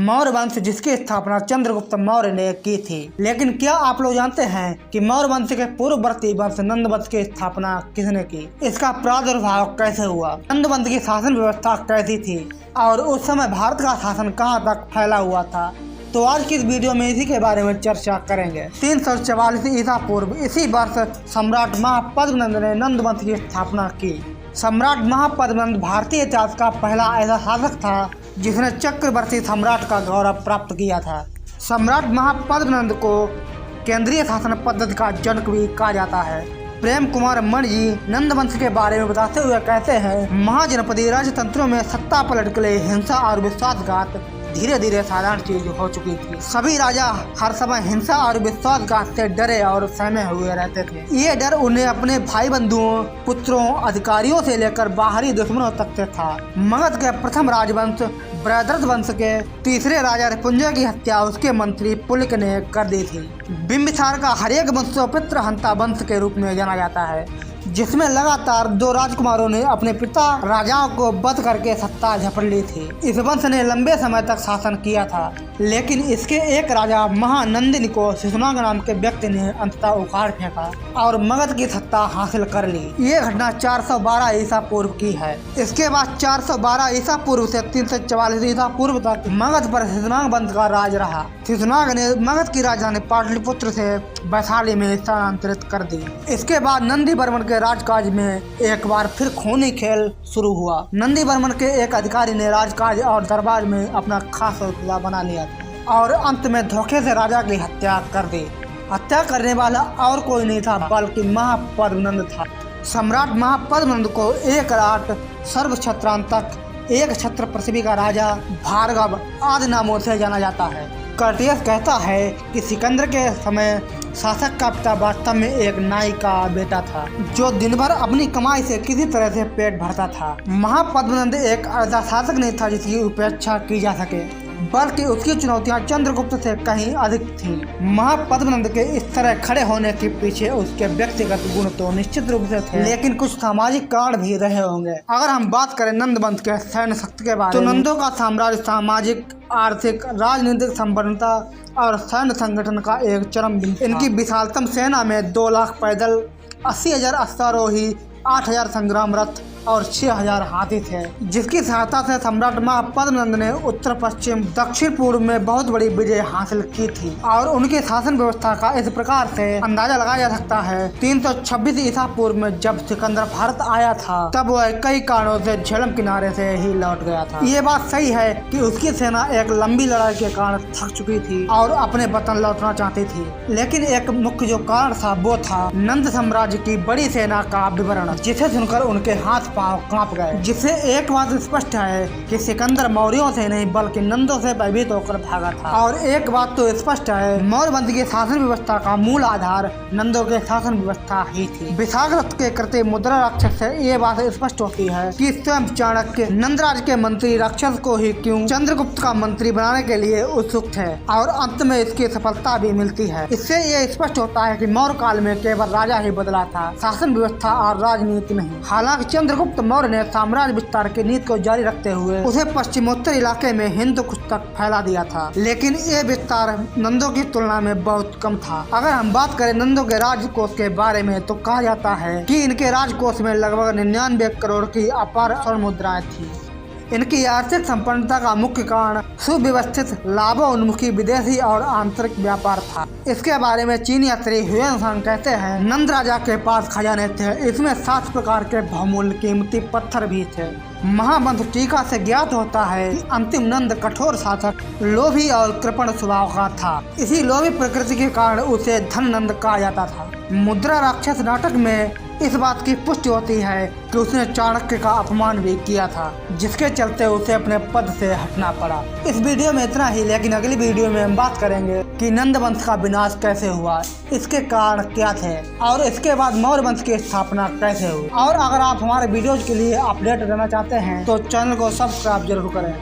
मौर्य वंश जिसकी स्थापना चंद्रगुप्त मौर्य ने की थी। लेकिन क्या आप लोग जानते हैं कि मौर्य वंश के पूर्ववर्ती वंश नंद वंश की स्थापना किसने की? इसका प्रादुर्भाव कैसे हुआ? नंद वंश की शासन व्यवस्था कैसी थी और उस समय भारत का शासन कहाँ तक फैला हुआ था? तो आज की इस वीडियो में इसी के बारे में चर्चा करेंगे। 344 ईसा पूर्व इसी वर्ष सम्राट महापद्मनंद ने नंद वंश की स्थापना की। सम्राट महापद्मनंद भारतीय इतिहास का पहला ऐसा शासक था जिसने चक्रवर्ती सम्राट का गौरव प्राप्त किया था। सम्राट महापद्मनंद को केंद्रीय शासन पद्धति का जनक भी कहा जाता है। प्रेम कुमार मणि जी नंद वंश के बारे में बताते हुए कहते हैं, महाजनपदी राजतंत्रों में सत्ता पलट के लिए हिंसा और विश्वासघात धीरे धीरे साधारण चीज हो चुकी थी। सभी राजा हर समय हिंसा और विश्वासघात से डरे और सहमे हुए रहते थे। ये डर उन्हें अपने भाई बंधुओं, पुत्रों, अधिकारियों से लेकर बाहरी दुश्मनों तक से था। मगध के प्रथम राजवंश बृहद्रथ वंश के तीसरे राजा रिपुंजय की हत्या उसके मंत्री पुलक ने कर दी थी। बिंबिसार का हरेक वंशोपित्र हंता वंश के रूप में जाना जाता है, जिसमें लगातार 2 राजकुमारों ने अपने पिता राजाओं को वध करके सत्ता झपट ली थी। इस वंश ने लंबे समय तक शासन किया था, लेकिन इसके एक राजा महानंदिनी को शिशुनाग नाम के व्यक्ति ने अंततः उखाड़ फेंका और मगध की सत्ता हासिल कर ली। ये घटना 412 ईसा पूर्व की है। इसके बाद 412 ईसा पूर्व से 344 ईसा पूर्व तक मगध पर शिशुनाग वंश का राज रहा। शिशुनाग ने मगध की राजधानी पाटलिपुत्र से वैशाली में स्थानांतरित कर दी। इसके बाद नंदी बर्मन के राजकाज में एक बार फिर खूनी खेल शुरू हुआ। नंदी बर्मन के एक अधिकारी ने राजकाज और दरबार में अपना खास रुतबा बना लिया था और अंत में धोखे से राजा की हत्या कर दी। हत्या करने वाला और कोई नहीं था बल्कि महापद्मनंद था। सम्राट महापद्मनंद को एक राट सर्व छत्रांतक, एक छत्र पृथ्वी का राजा, भार्गव आदि नामों से जाना जाता है। कर्टियस कहता है कि सिकंदर के समय शासक का पिता वास्तव में एक नाई का बेटा था जो दिन भर अपनी कमाई से किसी तरह से पेट भरता था। महापद्मनंद एक ऐसा शासक नहीं था जिसकी उपेक्षा की जा सके, बल्कि उसकी चुनौतियां चंद्रगुप्त से कहीं अधिक थीं। महापद्मनंद के इस तरह खड़े होने के पीछे उसके व्यक्तिगत गुण तो निश्चित रूप से थे, लेकिन कुछ सामाजिक कारण भी रहे होंगे। अगर हम बात करें नंद वंश के सैन्य शक्ति के बारे में, तो नंदों का साम्राज्य सामाजिक, आर्थिक, राजनीतिक संपन्नता और सैन्य संगठन का एक चरम बिंदु। इनकी विशालतम सेना में 2 लाख पैदल, 80,000 अश्वारोही, 8,000 संग्राम रथ और 6,000 हाथी थे, जिसकी सहायता से सम्राट महापद्मनंद ने उत्तर पश्चिम दक्षिण पूर्व में बहुत बड़ी विजय हासिल की थी। और उनकी शासन व्यवस्था का इस प्रकार से अंदाजा लगाया जा सकता है। 326 ईसा पूर्व में जब सिकंदर भारत आया था तब वह कई कारणों से झेलम किनारे से ही लौट गया था। ये बात सही है कि उसकी सेना एक लंबी लड़ाई के कारण थक चुकी थी और अपने वतन लौटना चाहती थी, लेकिन एक मुख्य जो कारण था वो था नंद साम्राज्य की बड़ी सेना का विवरण, जिसे सुनकर उनके हाथ पांव कांप गए। जिससे एक बात स्पष्ट है कि सिकंदर मौर्यों से नहीं बल्कि नंदों से भयभीत होकर भागा था। और एक बात तो स्पष्ट है, मौर्य वंश की शासन व्यवस्था का मूल आधार नंदों के शासन व्यवस्था ही थी। विशाखदत्त के कृत्य मुद्रा राक्षस से ये बात स्पष्ट होती है कि स्वयं चाणक्य नंदराज के मंत्री राक्षस को ही क्यों चंद्रगुप्त का मंत्री बनाने के लिए उत्सुक थे, और अंत में इसकी सफलता भी मिलती है। इससे ये स्पष्ट होता है कि मौर्य काल में केवल राजा ही बदला था, शासन व्यवस्था और राजनीति नहीं। हालांकि चंद्रगुप्त मौर्य ने साम्राज्य विस्तार की नीति को जारी रखते हुए उसे पश्चिमोत्तर इलाके में हिंद कुश तक फैला दिया था, लेकिन ये विस्तार नंदों की तुलना में बहुत कम था। अगर हम बात करें नंदों के राजकोष के बारे में तो कहा जाता है कि इनके राजकोष में लगभग 99 करोड़ की अपार स्वर्ण मुद्राएं थी। इनकी आर्थिक संपन्नता का मुख्य कारण सुव्यवस्थित, लाभोन्मुखी विदेशी और आंतरिक व्यापार था। इसके बारे में चीनी यात्री ह्वेनसांग कहते हैं, नंद राजा के पास खजाने थे, इसमें 7 प्रकार के बहुमूल्य कीमती पत्थर भी थे। महावंश टीका से ज्ञात होता है कि अंतिम नंद कठोर शासक, लोभी और कृपण स्वभाव का था। इसी लोभी प्रकृति के कारण उसे धन नंद कहा जाता था। मुद्रा राक्षस नाटक में इस बात की पुष्टि होती है कि उसने चाणक्य का अपमान भी किया था, जिसके चलते उसे अपने पद से हटना पड़ा। इस वीडियो में इतना ही, लेकिन अगली वीडियो में हम बात करेंगे कि नंद वंश का विनाश कैसे हुआ, इसके कारण क्या थे और इसके बाद मौर्य वंश की स्थापना कैसे हुई। और अगर आप हमारे वीडियोज के लिए अपडेट रहना चाहते हैं तो चैनल को सब्सक्राइब जरूर करें।